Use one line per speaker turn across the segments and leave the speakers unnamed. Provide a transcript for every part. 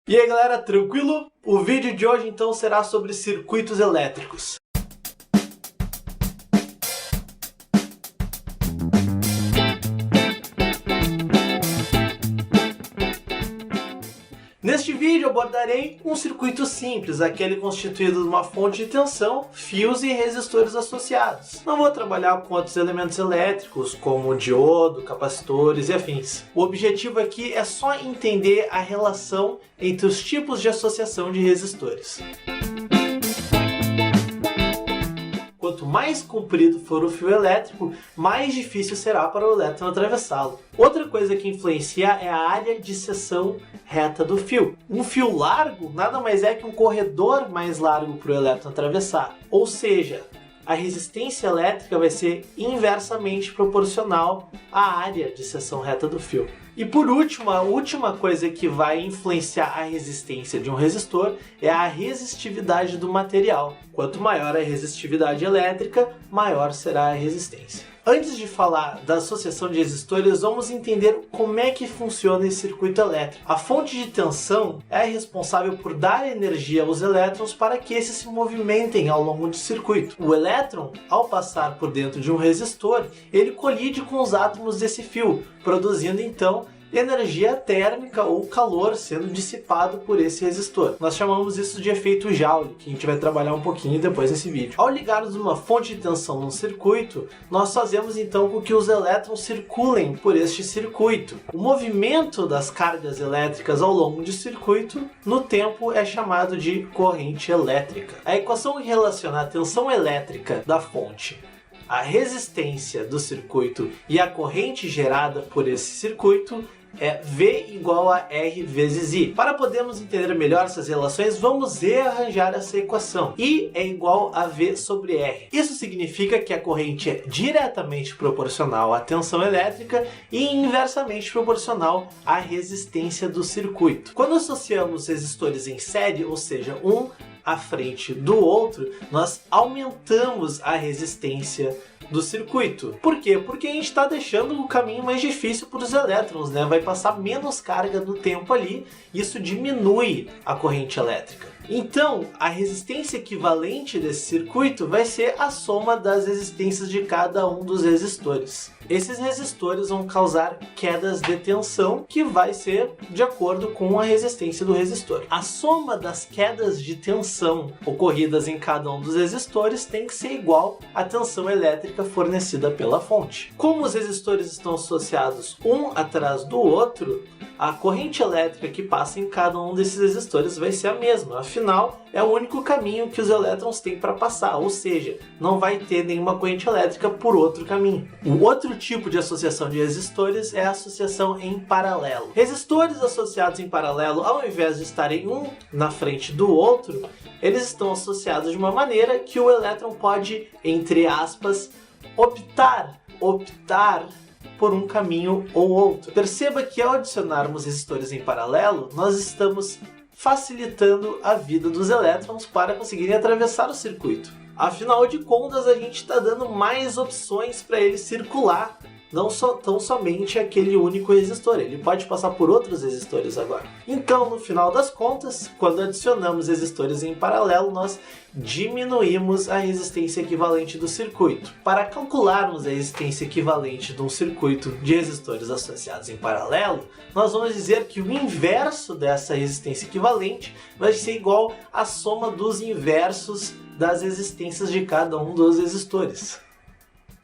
E aí galera, tranquilo? O vídeo de hoje então será sobre circuitos elétricos. Neste vídeo abordarei um circuito simples, aquele constituído de uma fonte de tensão, fios e resistores associados. Não vou trabalhar com outros elementos elétricos, como diodo, capacitores e afins. O objetivo aqui é só entender a relação entre os tipos de associação de resistores. Quanto mais comprido for o fio elétrico, mais difícil será para o elétron atravessá-lo. Outra coisa que influencia é a área de seção reta do fio. Um fio largo nada mais é que um corredor mais largo para o elétron atravessar. Ou seja, a resistência elétrica vai ser inversamente proporcional à área de seção reta do fio. E por último, a última coisa que vai influenciar a resistência de um resistor é a resistividade do material. Quanto maior a resistividade elétrica, maior será a resistência. Antes de falar da associação de resistores, vamos entender como é que funciona esse circuito elétrico. A fonte de tensão é responsável por dar energia aos elétrons para que esses se movimentem ao longo do circuito. O elétron, ao passar por dentro de um resistor, ele colide com os átomos desse fio, produzindo então energia térmica ou calor sendo dissipado por esse resistor. Nós chamamos isso de efeito Joule, que a gente vai trabalhar um pouquinho depois nesse vídeo. Ao ligarmos uma fonte de tensão num circuito, nós fazemos então com que os elétrons circulem por este circuito. O movimento das cargas elétricas ao longo do circuito, no tempo, é chamado de corrente elétrica. A equação que relaciona a tensão elétrica da fonte, a resistência do circuito e a corrente gerada por esse circuito é V igual a R vezes I. Para podermos entender melhor essas relações, vamos rearranjar essa equação. I é igual a V sobre R. Isso significa que a corrente é diretamente proporcional à tensão elétrica e inversamente proporcional à resistência do circuito. Quando associamos resistores em série, ou seja, um à frente do outro, nós aumentamos a resistência do circuito. Por quê? Porque a gente está deixando o caminho mais difícil para os elétrons, né? Vai passar menos carga no tempo ali, isso diminui a corrente elétrica. Então, a resistência equivalente desse circuito vai ser a soma das resistências de cada um dos resistores. Esses resistores vão causar quedas de tensão, que vai ser de acordo com a resistência do resistor. A soma das quedas de tensão ocorridas em cada um dos resistores tem que ser igual à tensão elétrica fornecida pela fonte. Como os resistores estão associados um atrás do outro, a corrente elétrica que passa em cada um desses resistores vai ser a mesma. Afinal, é o único caminho que os elétrons têm para passar, ou seja, não vai ter nenhuma corrente elétrica por outro caminho. O outro tipo de associação de resistores é a associação em paralelo. Resistores associados em paralelo, ao invés de estarem um na frente do outro, eles estão associados de uma maneira que o elétron pode, entre aspas, optar por um caminho ou outro. Perceba que ao adicionarmos resistores em paralelo, nós estamos facilitando a vida dos elétrons para conseguirem atravessar o circuito. Afinal de contas, a gente está dando mais opções para ele circular, não tão somente aquele único resistor, ele pode passar por outros resistores agora. Então, no final das contas, quando adicionamos resistores em paralelo, nós diminuímos a resistência equivalente do circuito. Para calcularmos a resistência equivalente de um circuito de resistores associados em paralelo, nós vamos dizer que o inverso dessa resistência equivalente vai ser igual à soma dos inversos das resistências de cada um dos resistores.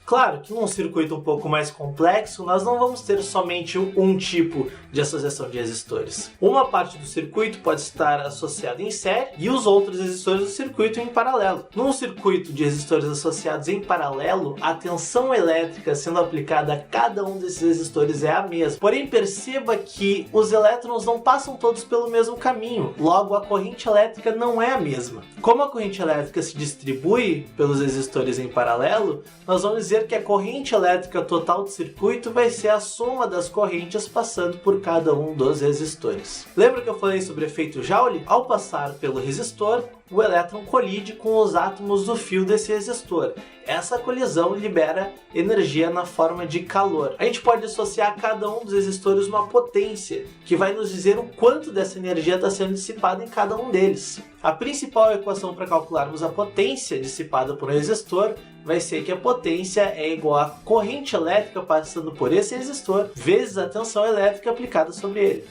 Claro que num circuito um pouco mais complexo, nós não vamos ter somente um tipo de associação de resistores. Uma parte do circuito pode estar associada em série e os outros resistores do circuito em paralelo. Num circuito de resistores associados em paralelo, a tensão elétrica sendo aplicada a cada um desses resistores é a mesma. Porém, perceba que os elétrons não passam todos pelo mesmo caminho, logo a corrente elétrica não é a mesma. Como a corrente elétrica se distribui pelos resistores em paralelo, nós vamos dizer que a corrente elétrica total do circuito vai ser a soma das correntes passando por cada um dos resistores. Lembra que eu falei sobre o efeito Joule? Ao passar pelo resistor, o elétron colide com os átomos do fio desse resistor. essa colisão libera energia na forma de calor. A gente pode associar cada um dos resistores uma potência, que vai nos dizer o quanto dessa energia está sendo dissipada em cada um deles. A principal equação para calcularmos a potência dissipada por um resistor vai ser que a potência é igual à corrente elétrica passando por esse resistor vezes a tensão elétrica aplicada sobre ele.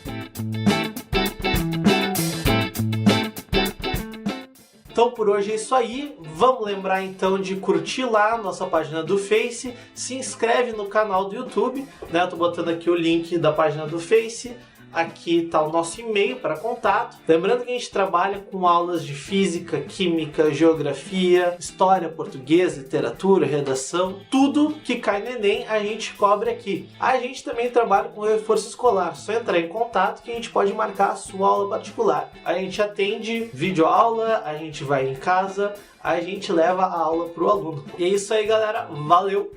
Então por hoje é isso aí, vamos lembrar então de curtir lá a nossa página do Face, se inscreve no canal do YouTube, né? Eu tô botando aqui o link da página do Face, aqui está o nosso e-mail para contato. Lembrando que a gente trabalha com aulas de física, química, geografia, história, português, literatura, redação, tudo que cai no Enem a gente cobre aqui. A gente também trabalha com reforço escolar, só entrar em contato que a gente pode marcar a sua aula particular. A gente atende videoaula, a gente vai em casa, a gente leva a aula para o aluno. E é isso aí, galera, valeu!